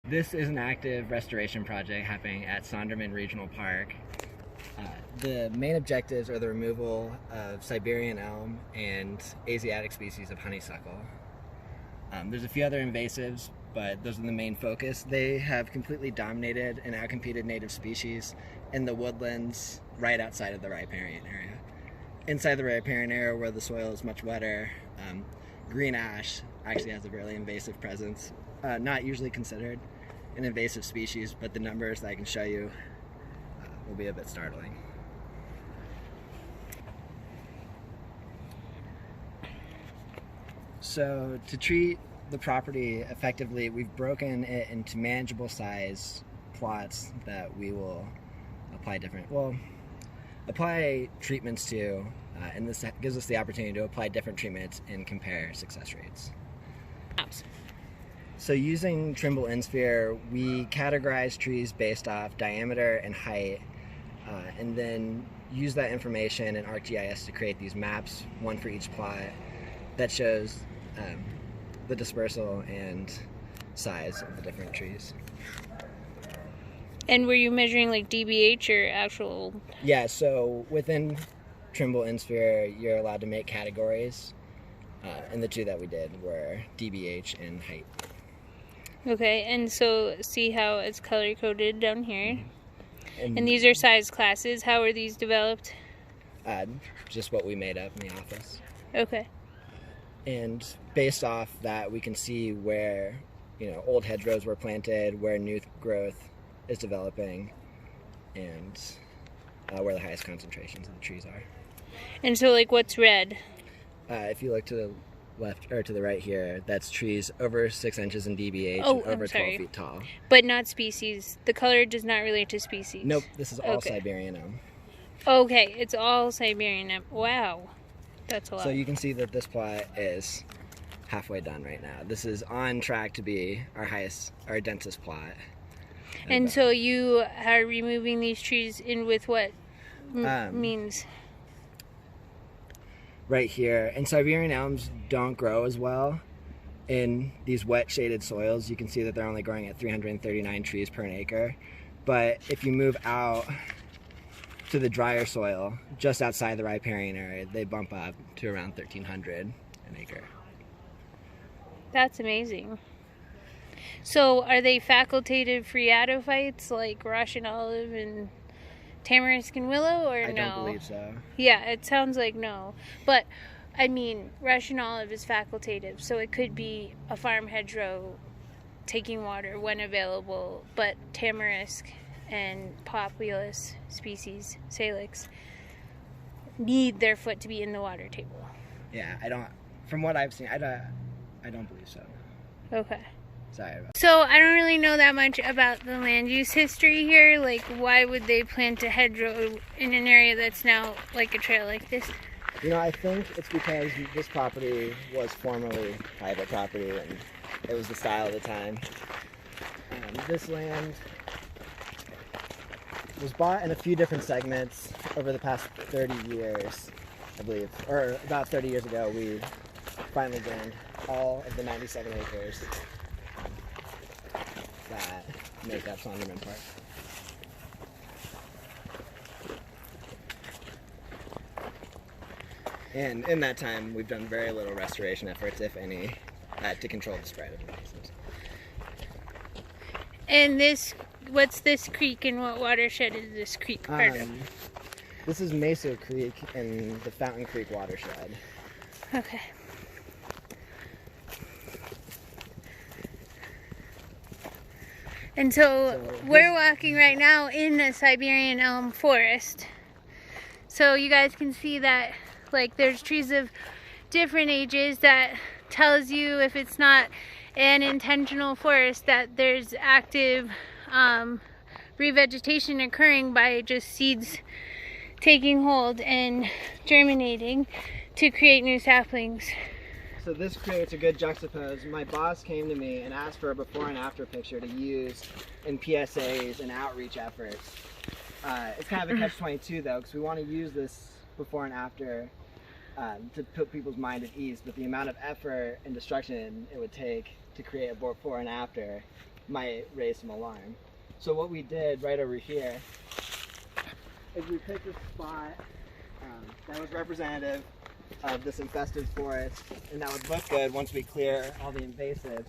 This is an active restoration project happening at Sondermann Regional Park. The main objectives are the removal of Siberian elm and Asiatic species of honeysuckle. There's a few other invasives, but those are the main focus. They have completely dominated and outcompeted native species in the woodlands right outside of the riparian area. Inside the riparian area, where the soil is much wetter, green ash actually has a really invasive presence. Not usually considered an invasive species, but the numbers that I can show you will be a bit startling. So to treat the property effectively, we've broken it into manageable size plots that we will apply treatments to, and this gives us the opportunity to apply different treatments and compare success rates. So using Trimble InSphere, we categorize trees based off diameter and height, and then use that information in ArcGIS to create these maps, one for each plot, that shows the dispersal and size of the different trees. And were you measuring like DBH or actual? Yeah, so within Trimble InSphere, you're allowed to make categories, and the two that we did were DBH and height. Okay, and so see how it's color coded down here. And these are size classes. How are these developed? Just what we made up in the office. Okay. And based off that, we can see where, old hedgerows were planted, where new growth is developing, and where the highest concentrations of the trees are. And so, like, what's red? If you look to the left or to the right here, that's trees over 6 inches in DBH Oh, and over I'm sorry. 12 feet tall. But not species. The color does not relate to species. Nope, this is all Okay. Siberian elm. Okay, it's all Siberian elm. Wow, that's a lot. So you can see that this plot is halfway done right now. This is on track to be our densest plot. And so you are removing these trees in with what means? Right here, and Siberian elms don't grow as well in these wet shaded soils. You can see that they're only growing at 339 trees per an acre. But if you move out to the drier soil, just outside the riparian area, they bump up to around 1,300 an acre. That's amazing. So are they facultative phreatophytes like Russian olive and tamarisk and willow, or no? I don't believe so. Yeah, it sounds like no. But, I mean, Russian olive is facultative, so it could be a farm hedgerow taking water when available, but tamarisk and populus species, salix, need their foot to be in the water table. Yeah, from what I've seen, I don't believe so. Okay. Sorry about that. So I don't really know that much about the land use history here. Like, why would they plant a hedgerow in an area that's now like a trail like this? I think it's because this property was formerly private property and it was the style of the time. This land was bought in a few different segments over the past 30 years, I believe. Or about 30 years ago, we finally gained all of the 97 acres that make up Sondermann Park. And in that time, we've done very little restoration efforts, if any, to control the spread of invasives. And what's this creek and what watershed is this creek part of? This is Mesa Creek in the Fountain Creek watershed. Okay. And so we're walking right now in the Siberian elm forest. So you guys can see that like there's trees of different ages. That tells you, if it's not an intentional forest, that there's active revegetation occurring by just seeds taking hold and germinating to create new saplings. So this creates a good juxtapose. My boss came to me and asked for a before and after picture to use in PSAs and outreach efforts. It's kind of a catch-22 though, because we want to use this before and after to put people's mind at ease, but the amount of effort and destruction it would take to create a before and after might raise some alarm. So what we did right over here is we picked a spot that was representative of this infested forest, and that would look good once we clear all the invasives.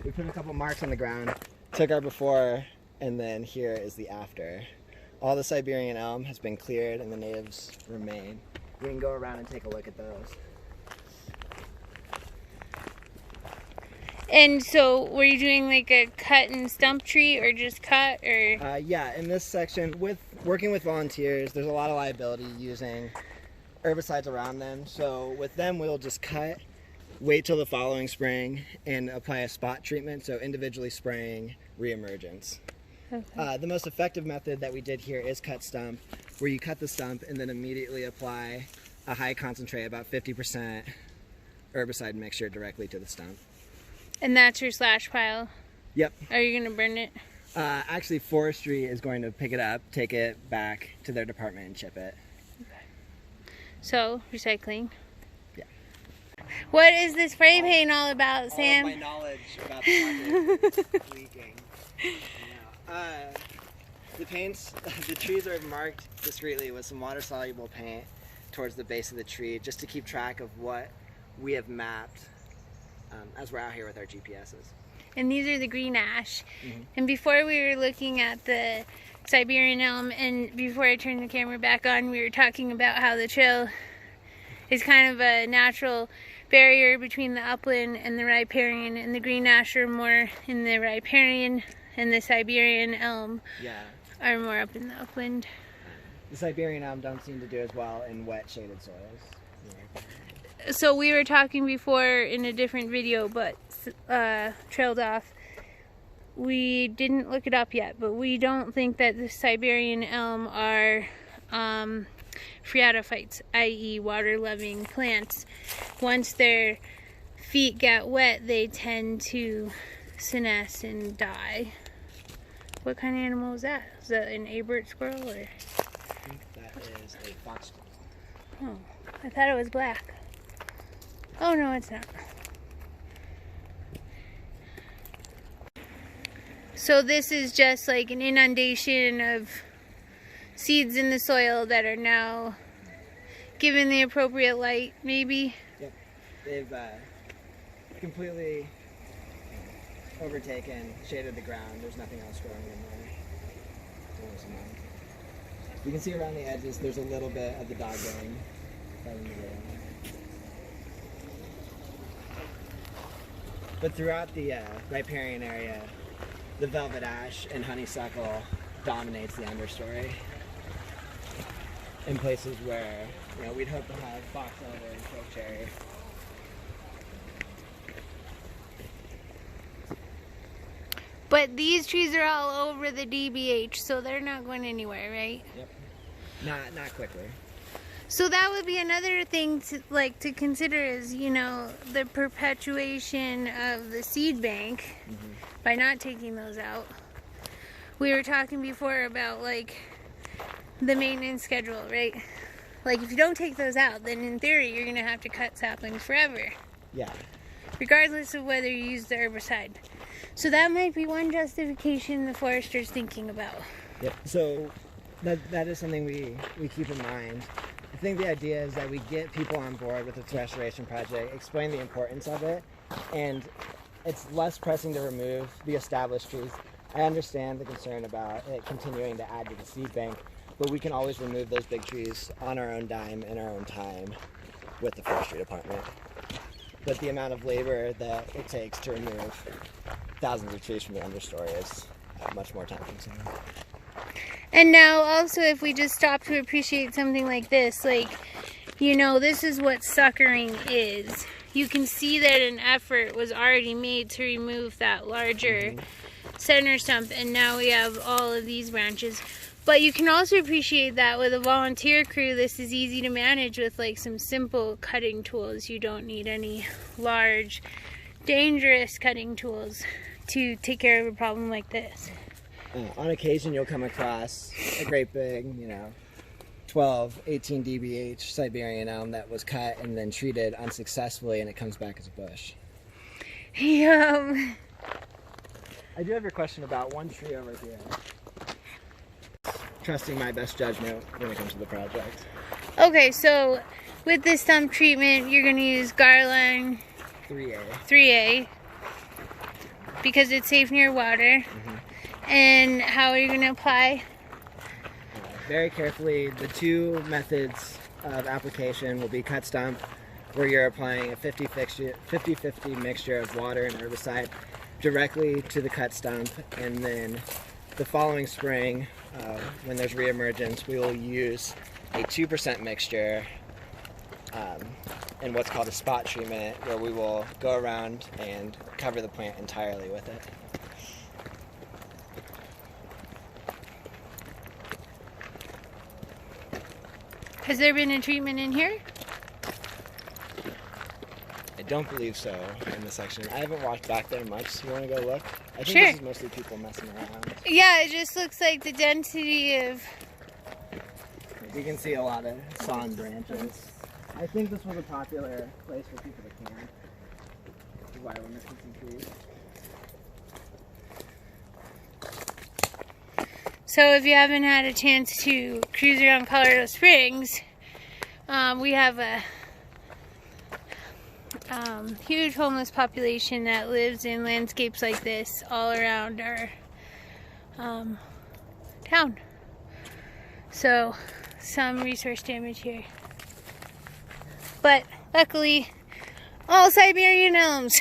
We put a couple marks on the ground, took our before, and then here is the after. All the Siberian elm has been cleared and the natives remain. We can go around and take a look at those. And so, were you doing like a cut and stump tree, or just cut, or? Yeah, in this section, working with volunteers, there's a lot of liability using herbicides around them. So with them, we'll just cut, wait till the following spring, and apply a spot treatment, so individually spraying reemergence. Okay. The most effective method that we did here is cut stump, where you cut the stump and then immediately apply a high concentrate, about 50% herbicide mixture directly to the stump. And that's your slash pile? Yep. Are you going to burn it? Actually, forestry is going to pick it up, take it back to their department and chip it. Okay. So, recycling. Yeah. What is this spray paint all about, Sam? All of my knowledge about the project leaking. The trees are marked discreetly with some water-soluble paint towards the base of the tree, just to keep track of what we have mapped as we're out here with our GPSs. And these are the green ash. Mm-hmm. And before we were looking at the Siberian elm, and before I turned the camera back on, we were talking about how the trail is kind of a natural barrier between the upland and the riparian, and the green ash are more in the riparian, and the Siberian elm are more up in the upland. The Siberian elm don't seem to do as well in wet, shaded soils. Yeah. So we were talking before in a different video, but trailed off. We didn't look it up yet, but we don't think that the Siberian elm are phreatophytes, i.e. water-loving plants. Once their feet get wet, they tend to senesce and die. What kind of animal is that? Is that an Abert squirrel, or? I think that is a fox squirrel. Oh, I thought it was black. Oh no, it's not. So this is just like an inundation of seeds in the soil that are now given the appropriate light, maybe? Yep. They've completely overtaken, shaded the ground. There's nothing else growing in there. You can see around the edges there's a little bit of the dog gang. But throughout the riparian area, the velvet ash and honeysuckle dominates the understory. In places where, you know, we'd hope to have box elder and chokecherry. But these trees are all over the DBH, so they're not going anywhere, right? Yep. Not quickly. So that would be another thing to consider is, you know, the perpetuation of the seed bank by not taking those out. We were talking before about like the maintenance schedule, right? Like if you don't take those out, then in theory you're gonna have to cut saplings forever. Yeah. Regardless of whether you use the herbicide. So that might be one justification the forester's thinking about. Yep. So that is something we keep in mind. I think the idea is that we get people on board with this restoration project, explain the importance of it, and it's less pressing to remove the established trees. I understand the concern about it continuing to add to the seed bank, but we can always remove those big trees on our own dime in our own time with the forestry department. But the amount of labor that it takes to remove thousands of trees from the understory is much more time consuming. And now also if we just stop to appreciate something like this, like, you know, this is what suckering is. You can see that an effort was already made to remove that larger center stump, and now we have all of these branches. But you can also appreciate that with a volunteer crew, this is easy to manage with like some simple cutting tools. You don't need any large, dangerous cutting tools to take care of a problem like this. On occasion you'll come across a great big, you know, 12, 18 dBH Siberian elm that was cut and then treated unsuccessfully, and it comes back as a bush. I do have your question about one tree over here. Trusting my best judgment when it comes to the project. Okay, so with this stump treatment, you're going to use Garland 3A because it's safe near water. And how are you going to apply? Very carefully. The two methods of application will be cut stump, where you're applying a 50-50 mixture of water and herbicide directly to the cut stump, and then the following spring, when there's reemergence, we will use a 2% mixture in what's called a spot treatment, where we will go around and cover the plant entirely with it. Has there been a treatment in here? I don't believe so in this section. I haven't walked back there much. You want to go look? I think Sure. This is mostly people messing around. Yeah, it just looks like the density of... You can see a lot of sawn branches. I think this was a popular place for people to camp. Which is why we're missing some trees. So if you haven't had a chance to cruise around Colorado Springs, we have a huge homeless population that lives in landscapes like this all around our town. So some resource damage here. But luckily, all Siberian elms.